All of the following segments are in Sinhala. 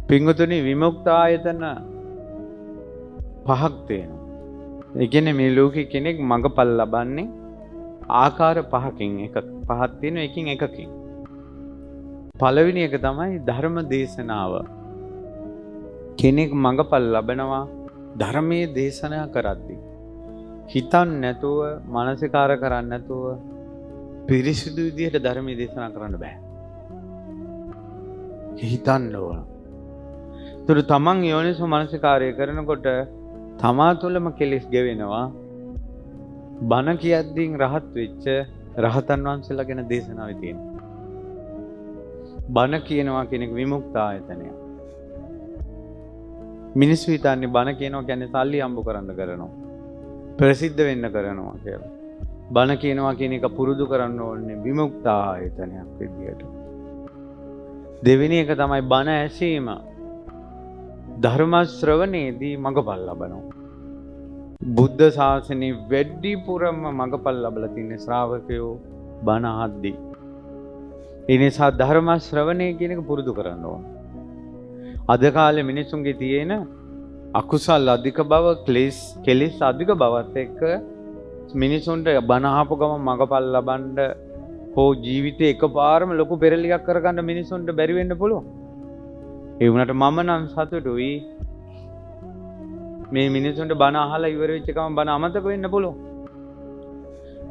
පින්වතුනි විමුක්ත ආයතන පහක් තියෙනවා. ඒ කියන්නේ මේ ලෝකේ කෙනෙක් මඟපල් ලබන්නේ ආකාර පහකින් පහක් තියෙනවා එකින් එකකින්. පළවෙනි එක තමයි ධර්ම දේශනාව. කෙනෙක් මඟපල් ලබනවා ධර්මයේ දේශනා කරද්දී. හිතන් නැතුව මානසිකාර කරන්නේ නැතුව පිරිසිදු විදිහට ධර්මයේ දේශනා කරන්න බෑ. හිතන්න ඕන. ඒතර තමන් යෝනිසෝ මානසිකාරය කරනකොට තමා තුළම කෙලෙස් ගෙවෙනවා. බණ කියද්දී රහත් වෙච්ච රහතන් වහන්සේලා ගැන දේශනාවේ තියෙනවා. බණ කියනවා කෙනෙක් විමුක්ත ආයතනය. මිනිස්සු හිතන්නේ බණ කියනවා කියන්නේ සල්ලි හම්බ කරන්න කරනවා. ප්‍රසිද්ධ වෙන්න කරනවා කියලා. බණ කියනවා කියන එක පුරුදු කරන්න ඕනේ විමුක්ත ආයතනයක් විදියට. දෙවෙනි එක තමයි බණ ඇසීම. ධර්ම ශ්‍රවණයේදී මඟපල් ලබනවා. බුද්ධ ශාසනයේ වැඩිපුරම මඟපල් ලබලා තියෙන ශ්‍රාවකයෝ බණ අහද්දී. ඒ නිසා ධර්ම ශ්‍රවණය කියන එක පුරුදු කරන්න ඕන. අද කාලේ මිනිසුන්ගේ තියෙන අකුසල් අධික බව, කෙලෙස් අධික බවත් එක්ක මිනිසුන්ට බණ අහපු ගමන් මඟපල් ලබන්න හෝ ජීවිතේ එකපාරම ලොකු පෙරලියක් කරගන්න මිනිසුන්ට බැරි වෙන්න පුළුවන්. ඒ වුණාට මම නම් සතුටුයි. මේ මිනිසුන්ට බණ අහලා ඉවර වෙච්ච ගමන් බණ අමතක වෙන්න පුළුවන්.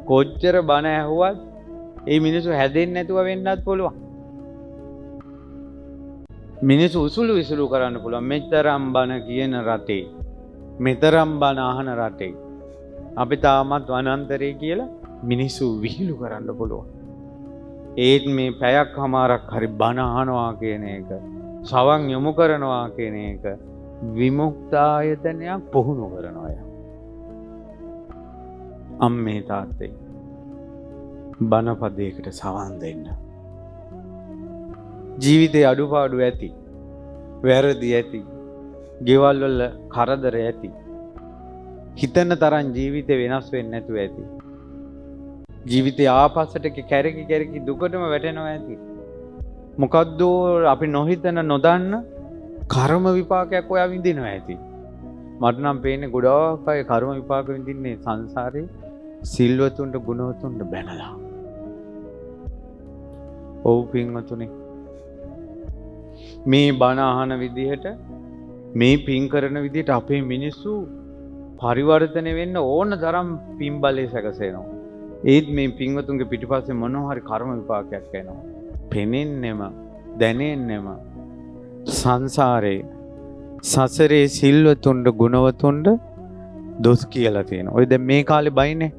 කොච්චර බණ ඇහුවත් ඒ මිනිස්සු හැදෙන්නේ නැතුව වෙන්නත් පුළුවන්. මිනිස්සු උසුළු විසුළු කරන්න පුළුවන්. මෙතරම් බණ කියන රටේ, මෙතරම් බණ අහන රටේ අපි තාමත් වනාන්තරේ කියලා මිනිස්සු විහිළු කරන්න පුළුවන්. ඒත් මේ පැයක් හමාරක් හරි බණ අහනවා කියන එක, සවන් යොමු කරනවා කියන එක විමුක්ත ආයතනයක් පුහුණු කරනවා. අම්මේ තාත්තේ බණපදයකට සවන් දෙන්න. ජීවිතේ අඩුපාඩු ඇති, වැරදි ඇති, ගෙවල් වල කරදර ඇති. හිතන තරම් ජීවිතේ වෙනස් වෙන්නේ නැතුව ඇති. ජීවිතේ ආපස්සට කැරකි දුකටම වැටෙනවා ඇති. මොකද්ද අපි නොහිතන නොදන්න කර්ම විපාකයක් ඔයා විඳිනවා ඇති. මට නම් පේන්නේ ගොඩාක් අය කර්ම විපාක විඳින්නේ සංසාරේ සිල්වතුන්ට ගුණවතුන්ට බැනලා. ඔව් පින්වතුනි, මේ බණ අහන විදිහට, මේ පින් කරන විදිහට අපේ මිනිස්සු පරිවර්තනය වෙන්න ඕන තරම් පින් බලය සැකසෙනවා. ඒත් මේ පින්වතුන්ගේ පිටිපස්සේ මොනවා හරි කර්ම විපාකයක් එනවා. පෙනෙන්නෙම දැනෙන්නෙම සංසාරේ සසරේ සිල්වතුන්ට ගුණවතුන්ට දොස් කියලා තියෙනවා. ඔය දැන් මේ කාලේ බයිනේ.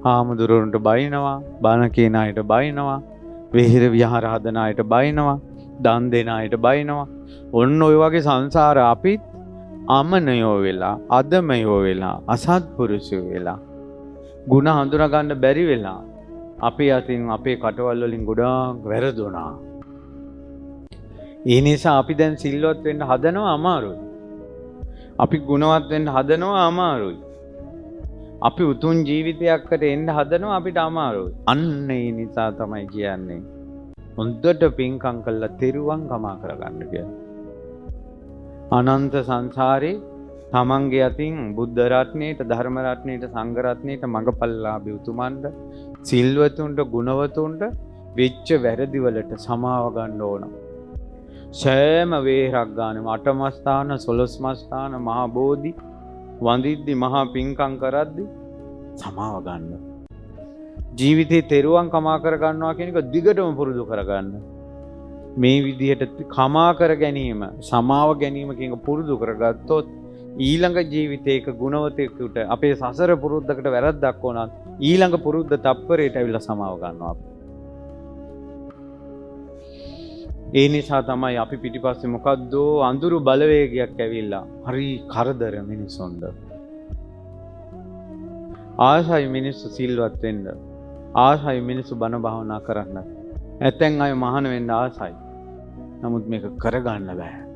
හාමුදුරුවන්ට බයිනවා, බණ කියන අයට බයිනවා, විහිර විහාර හදන අයට බයිනවා, දන් දෙන අයට බයිනවා. ඔන්න ඔය වගේ සංසාර අපිත් අමනයෝ වෙලා, අදමයෝ වෙලා, අසත්පුරුෂයෝ වෙලා, ಗುಣ හඳුනා ගන්න බැරි වෙලා අපේ අතින් අපේ කටවල් වලින් ගොඩාක් වැරදුනා. ඒ නිසා අපි දැන් සිල්වත් වෙන්න හදනවා අමාරුයි. අපි ගුණවත් වෙන්න හදනවා අමාරුයි. අපි උතුම් ජීවිතයකට එන්න හදනවා අපිට අමාරුයි. අන්න ඒ නිසා තමයි කියන්නේ හොඳට පින්කම් කළා තෙරුවන් කමා කරගන්න කියලා. අනන්ත සංසාරේ තමන්ගේ අතින් බුද්ධ රත්නයේට, ධර්ම රත්නයේට, සංඝ රත්නයේට මඟපල්ලාභී උතුමන්ට, සිල්වතුන්ට, ගුණවතුන්ට වෙච්ච වැරදි වලට සමාව ගන්න ඕන. සෑම වේරක් ගානෙම අටමස්ථාන, සොළොස්මස්ථාන, මහා බෝධි වඳිද්දි, මහා පින්කම් කරද්දි සමාව ගන්න. ජීවිතේ තෙරුවන් කමා කර ගන්නවා කියන එක දිගටම පුරුදු කරගන්න. මේ විදිහට කමා කර ගැනීම, සමාව ගැනීම කියන පුරුදු කරගත්තොත් ඊළඟ ජීවිතයක ගුණවතෙකුට අපේ සසර පුරුද්දකට වැරද්දක් වුණත් ඊළඟ පුරුද්ද තප්පරයට ඇවිල්ලා සමාව ගන්නවා. ඒ නිසා තමයි අපි පිටිපස්සේ මොකද්ද අඳුරු බලවේගයක් ඇවිල්ලා හරි කරදර මිනිස්සුන්ට. ආසයි මිනිස්සු සිල්වත් වෙන්න, ආසයි මිනිස්සු බණ භාවනා කරන්න. ඇතැන් අය මහාන වෙන්න ආසයි. නමුත් මේක කරගන්න බෑ.